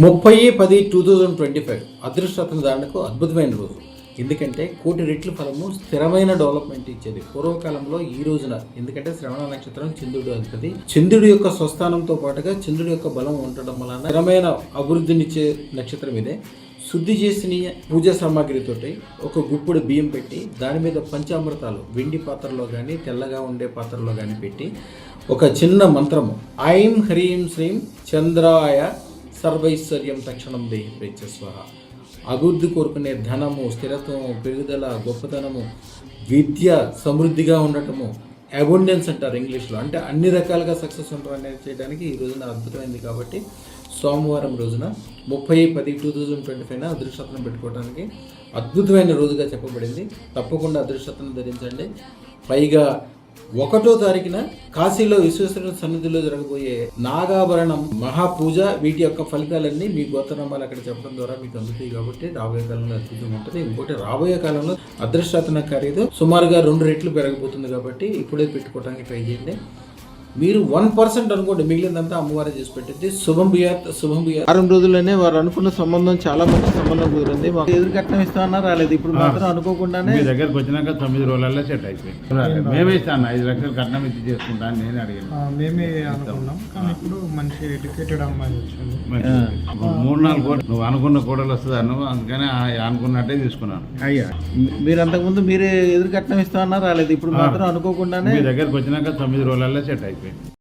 30/10/2025 అదృష్టరత్న దానికి అద్భుతమైన రోజు. ఎందుకంటే కోటి రెట్ల ఫలము, స్థిరమైన డెవలప్మెంట్ ఇచ్చేది పూర్వకాలంలో ఈ రోజున. ఎందుకంటే శ్రవణ నక్షత్రం చంద్రుడు అధిపతి. చంద్రుడి యొక్క స్వస్థానంతో పాటుగా చంద్రుడి యొక్క బలం ఉండటం వలన స్థిరమైన అభివృద్ధినిచ్చే నక్షత్రం ఇదే. శుద్ధి చేసిన పూజా సామాగ్రితోటి ఒక గుప్పుడు బియ్యం పెట్టి దాని మీద పంచామృతాలు వెండి పాత్రలో కానీ తెల్లగా ఉండే పాత్రలో కానీ పెట్టి ఒక చిన్న మంత్రము ఐం హ్రీం శ్రీం చంద్రాయ సర్వైశ్వర్యం తక్షణం దేహి ప్రేత్యస్వహ. అభివృద్ధి కోరుకునే ధనము, స్థిరత్వము, పెరుగుదల, గొప్పతనము, విద్య సమృద్ధిగా ఉండటము, అబౌండెన్స్ అంటారు ఇంగ్లీష్లో. అంటే అన్ని రకాలుగా సక్సెస్ ఉంటారని చేయడానికి ఈ రోజున అద్భుతమైంది. కాబట్టి సోమవారం రోజున 30/10/2025 అదృష్టరత్నం పెట్టుకోవడానికి అద్భుతమైన రోజుగా చెప్పబడింది. తప్పకుండా అదృష్టరత్నం ధరించండి. పైగా 1వ తారీఖున కాశీలో విశ్వేశ్వర సన్నిధిలో జరగబోయే నాగాభరణం మహాపూజ, వీటి యొక్క ఫలితాలన్నీ మీ గోత్రనామాలు అక్కడ చెప్పడం ద్వారా మీకు అందుతాయి. కాబట్టి రాబోయే కాలంలో అద్భుతంగా ఉంటుంది. ఇంకోటి, రాబోయే కాలంలో అదృష్టరత్న ఖరీదు సుమారుగా 2 రెట్లు పెరగబోతుంది. కాబట్టి ఇప్పుడే పెట్టుకోవడానికి ట్రై చేయండి. మీరు 1% అనుకోండి, మిగిలిందంతా అమ్మవారే చేసి పెట్టింది. శుభం బియాత్, శుభం బియాత్. 6 రోజుల్లోనే వారు అనుకున్న సంబంధం చాలా మంచి సంబంధం కుదిరింది. మాకు ఎదురు కట్నం ఇస్తామన్నా రాలేదు. ఇప్పుడు మాత్రం అనుకోకుండానే మీ దగ్గరకు వచ్చినాక 9 రోజులలో సెట్ అయిపోయింది. మేమే ఇస్తాను 5 లక్షలు కట్నం ఇచ్చి చేసుకుంటాను నేను అడిగాను. మేమే అనుకున్నాం, కానీ ఇప్పుడు మంచి ఎడ్యుకేటెడ్ అమ్మాయి వచ్చింది. 3-4 కోట్లు నువ్వు అనుకున్న కోడలు వస్తుంది నువ్వు, అందుకని అనుకున్నట్టే తీసుకున్నాను. అయ్యా, మీరు అంతకుముందు మీరే ఎదురు కట్నం ఇస్తామన్నా రాలేదు. ఇప్పుడు మాత్రం అనుకోకుండానే మీ దగ్గరకు వచ్చినాక 9 రోజులలో సెట్ అయిపోయింది.